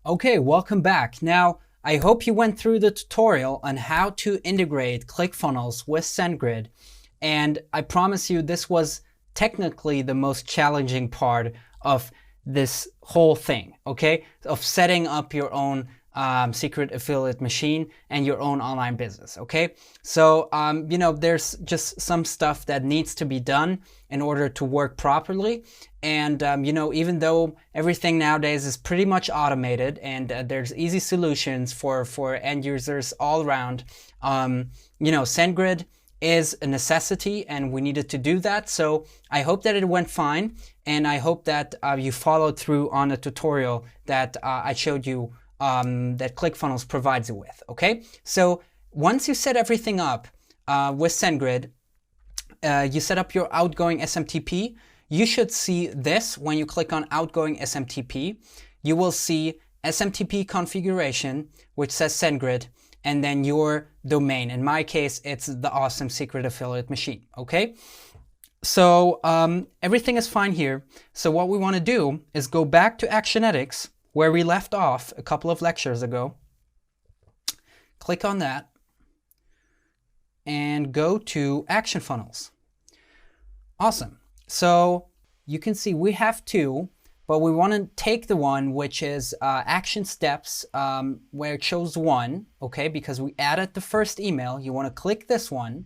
Okay, welcome back. Now, I hope you went through the tutorial on how to integrate ClickFunnels with SendGrid. And I promise you this was technically the most challenging part of this whole thing, okay? Of setting up your own secret affiliate machine and your own online business, okay? So, there's just some stuff that needs to be done in order to work properly. And, even though everything nowadays is pretty much automated and there's easy solutions for end users all around, SendGrid is a necessity and we needed to do that. So I hope that it went fine. And I hope that you followed through on the tutorial that I showed you that ClickFunnels provides you with, okay? So once you set everything up with SendGrid, you set up your outgoing SMTP, you should see this when you click on outgoing SMTP. You will see SMTP configuration, which says SendGrid, and then your domain. In my case, it's the Awesome Secret Affiliate Machine, okay? So everything is fine here. So what we want to do is go back to Actionetics, where we left off a couple of lectures ago. Click on that and go to Action Funnels. Awesome. So you can see we have two, but we want to take the one which is action steps, where it shows one, okay, because we added the first email. You want to click this one.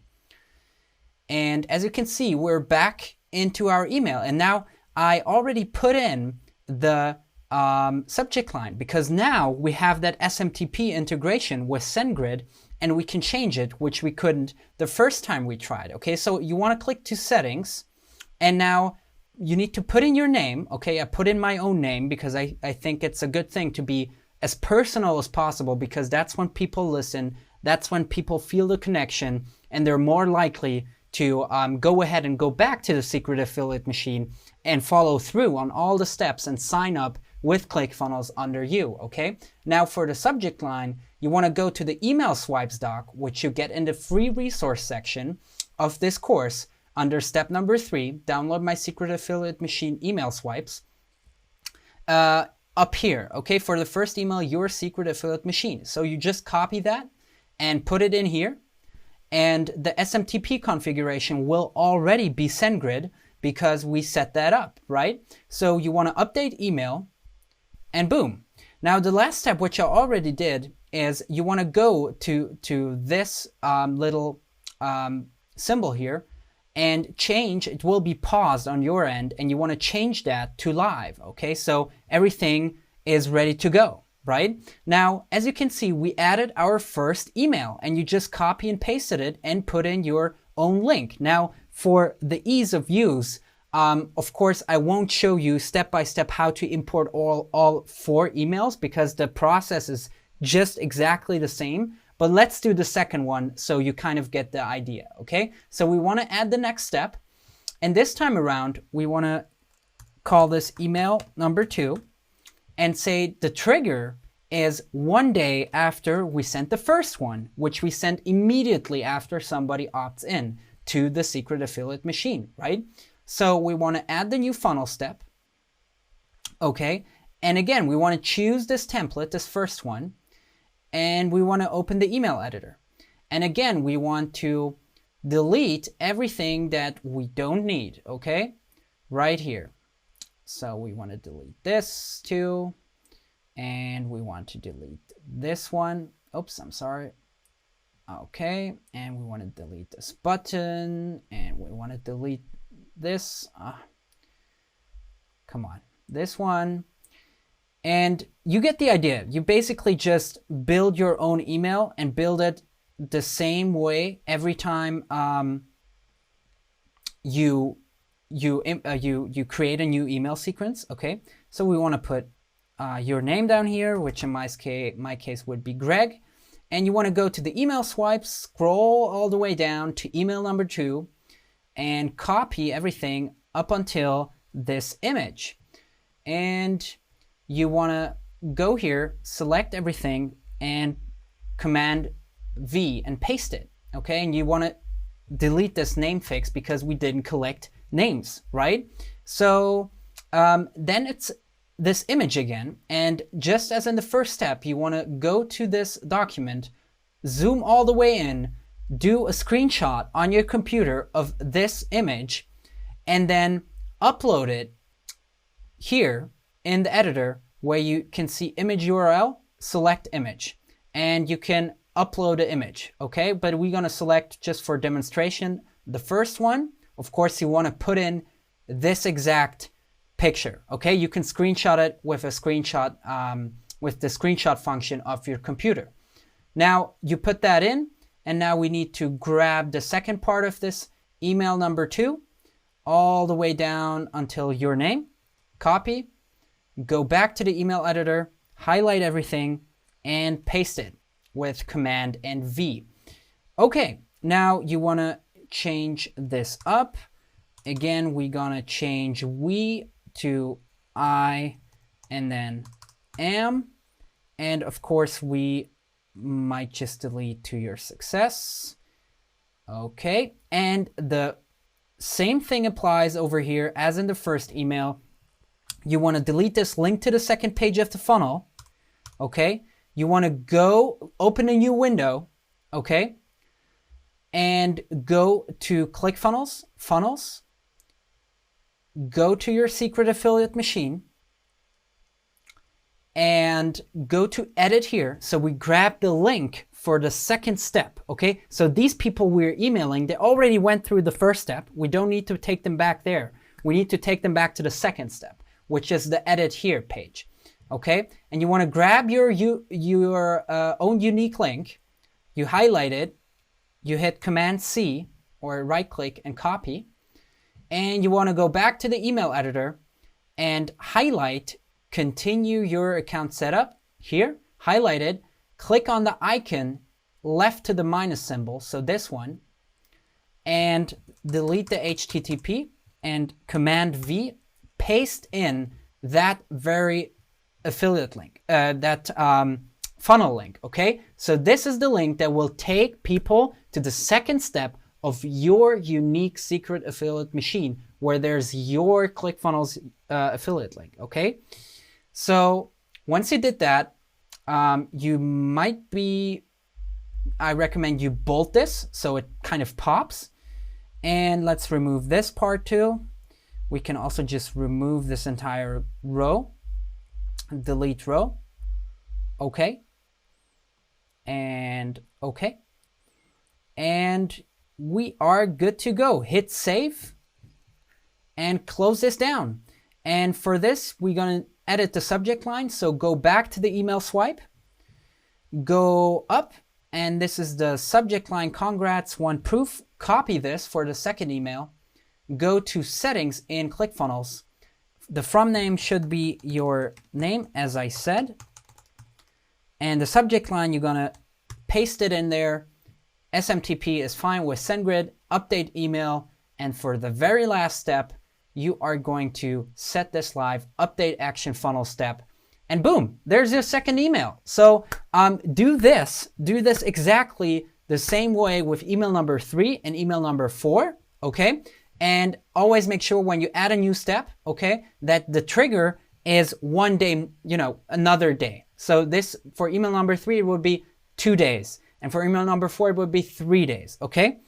And as you can see, we're back into our email. And now I already put in the subject line because now we have that SMTP integration with SendGrid and we can change it, which we couldn't the first time we tried. Okay, so you want to click to settings and now you need to put in your name. Okay, I put in my own name because I think it's a good thing to be as personal as possible because that's when people listen, that's when people feel the connection and they're more likely to go ahead and go back to the secret affiliate machine and follow through on all the steps and sign up with ClickFunnels under you, okay? Now for the subject line, you wanna go to the email swipes doc, which you get in the free resource section of this course under step number 3, download my secret affiliate machine email swipes, up here, okay? For the first email, your secret affiliate machine. So you just copy that and put it in here. And the SMTP configuration will already be SendGrid because we set that up, right? So you want to update email and boom. Now the last step, which I already did, is you want to go to this little symbol here and change. It will be paused on your end and you want to change that to live, okay? So everything is ready to go. Right? Now, as you can see, we added our first email and you just copy and pasted it and put in your own link. Now, for the ease of use, of course, I won't show you step by step how to import all 4 emails because the process is just exactly the same. But let's do the second one so you kind of get the idea, okay? So we want to add the next step. And this time around, we want to call this email number 2. And say the trigger is 1 day after we sent the first one, which we sent immediately after somebody opts in to the secret affiliate machine, right? So we want to add the new funnel step, okay? And again, we want to choose this template, this first one, and we want to open the email editor. And again, we want to delete everything that we don't need, okay? Right here. So we want to delete this too, and we want to delete this one. Oops, I'm sorry. Okay, and we want to delete this button, and we want to delete this. Come on, this one. And you get the idea. You basically just build your own email and build it the same way every time you create a new email sequence, okay? So we want to put your name down here, which in my case would be Greg. And you want to go to the email swipes, scroll all the way down to email number 2, and copy everything up until this image. And you want to go here, select everything, and Command V and paste it, okay? And you want to delete this name fix because we didn't collect names, right? So then it's this image again, and just as in the first step, you want to go to this document, zoom all the way in, do a screenshot on your computer of this image, and then upload it here in the editor where you can see image URL, select image, and you can upload an image, okay? But we're gonna select, just for demonstration, the first one. Of course, you wanna put in this exact picture, okay? You can screenshot it with a screenshot, with the screenshot function of your computer. Now, you put that in, and now we need to grab the second part of this email number 2, all the way down until your name, copy, go back to the email editor, highlight everything, and paste it with Command and V. Okay, now you want to change this up. Again, we're gonna change we to I and then am. And of course, we might just delete to your success. Okay, and the same thing applies over here as in the first email. You want to delete this link to the second page of the funnel. Okay, you want to go open a new window. Okay, and go to ClickFunnels, Funnels, go to your secret affiliate machine, and go to edit here. So we grab the link for the second step, okay? So these people we're emailing, they already went through the first step. We don't need to take them back there. We need to take them back to the second step, which is the edit here page, okay? And you wanna grab your own unique link, you highlight it, you hit Command C or right click and copy, and you wanna go back to the email editor and highlight continue your account setup here, highlight it, click on the icon left to the minus symbol, so this one, and delete the HTTP and Command V, paste in that very affiliate link, funnel link, okay? So this is the link that will take people to the second step of your unique secret affiliate machine where there's your ClickFunnels affiliate link, okay? So once you did that, you might be, I recommend you bolt this so it kind of pops. And let's remove this part too. We can also just remove this entire row, delete row, okay, and okay. And we are good to go. Hit save and close this down. And for this, we're gonna edit the subject line. So go back to the email swipe, go up, and this is the subject line, congrats, one proof. Copy this for the second email, go to settings in ClickFunnels. The from name should be your name, as I said. And the subject line, you're gonna paste it in there. SMTP is fine with SendGrid, update email, and for the very last step, you are going to set this live, update action funnel step, and boom, there's your second email. So do this exactly the same way with email number 3 and email number 4, okay? And always make sure when you add a new step, okay, that the trigger is one day, another day. So this, for email number 3, it would be 2 days. And for email number 4, it would be 3 days, okay?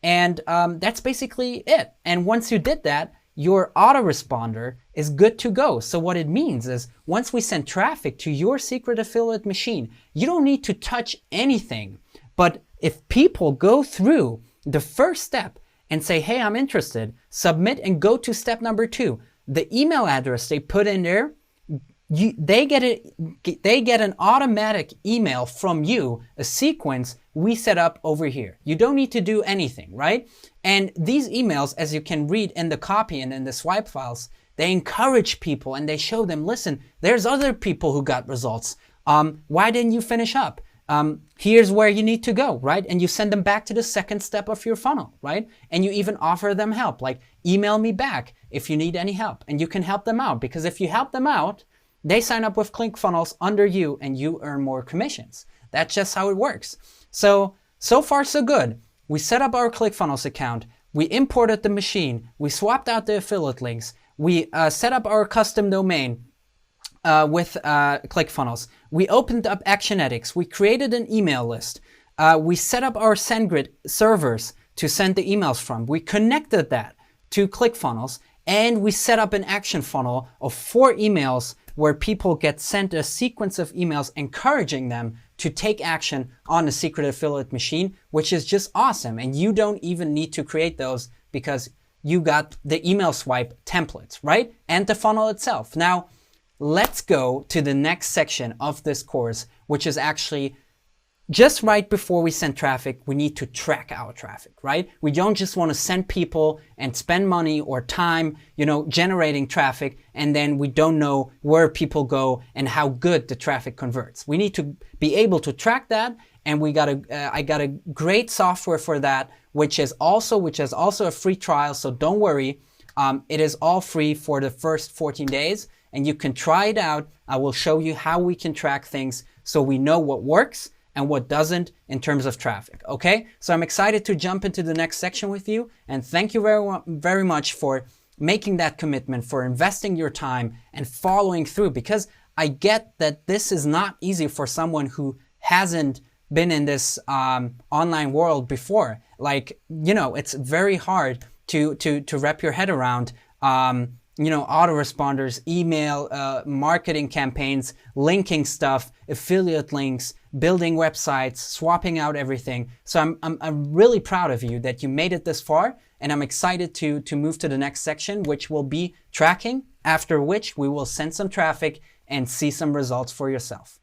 And that's basically it. And once you did that, your autoresponder is good to go. So what it means is once we send traffic to your secret affiliate machine, you don't need to touch anything. But if people go through the first step and say, hey, I'm interested, submit and go to step number 2, the email address they put in there, they get an automatic email from you, a sequence we set up over here. You don't need to do anything, right? And these emails, as you can read in the copy and in the swipe files, they encourage people and they show them, listen, there's other people who got results. Why didn't you finish up? Here's where you need to go, right? And you send them back to the second step of your funnel, right? And you even offer them help, like email me back if you need any help. And you can help them out, because if you help them out, they sign up with ClickFunnels under you and you earn more commissions. That's just how it works. So far so good. We set up our ClickFunnels account. We imported the machine. We swapped out the affiliate links. We set up our custom domain. ClickFunnels. We opened up Actionetics. We created an email list. We set up our SendGrid servers to send the emails from. We connected that to ClickFunnels, and we set up an action funnel of 4 emails where people get sent a sequence of emails encouraging them to take action on the Secret Affiliate Machine, which is just awesome. And you don't even need to create those because you got the email swipe templates, right? And the funnel itself. Now, let's go to the next section of this course, which is actually just right before we send traffic, we need to track our traffic, right? We don't just want to send people and spend money or time, generating traffic, and then we don't know where people go and how good the traffic converts. We need to be able to track that, and I got a great software for that, which is also a free trial. So don't worry, it is all free for the first 14 days, and you can try it out. I will show you how we can track things so we know what works and what doesn't in terms of traffic, okay? So I'm excited to jump into the next section with you, and thank you very much for making that commitment, for investing your time and following through, because I get that this is not easy for someone who hasn't been in this online world before. It's very hard to wrap your head around autoresponders, email, marketing campaigns, linking stuff, affiliate links, building websites, swapping out everything. So I'm really proud of you that you made it this far, and I'm excited to move to the next section, which will be tracking, after which we will send some traffic and see some results for yourself.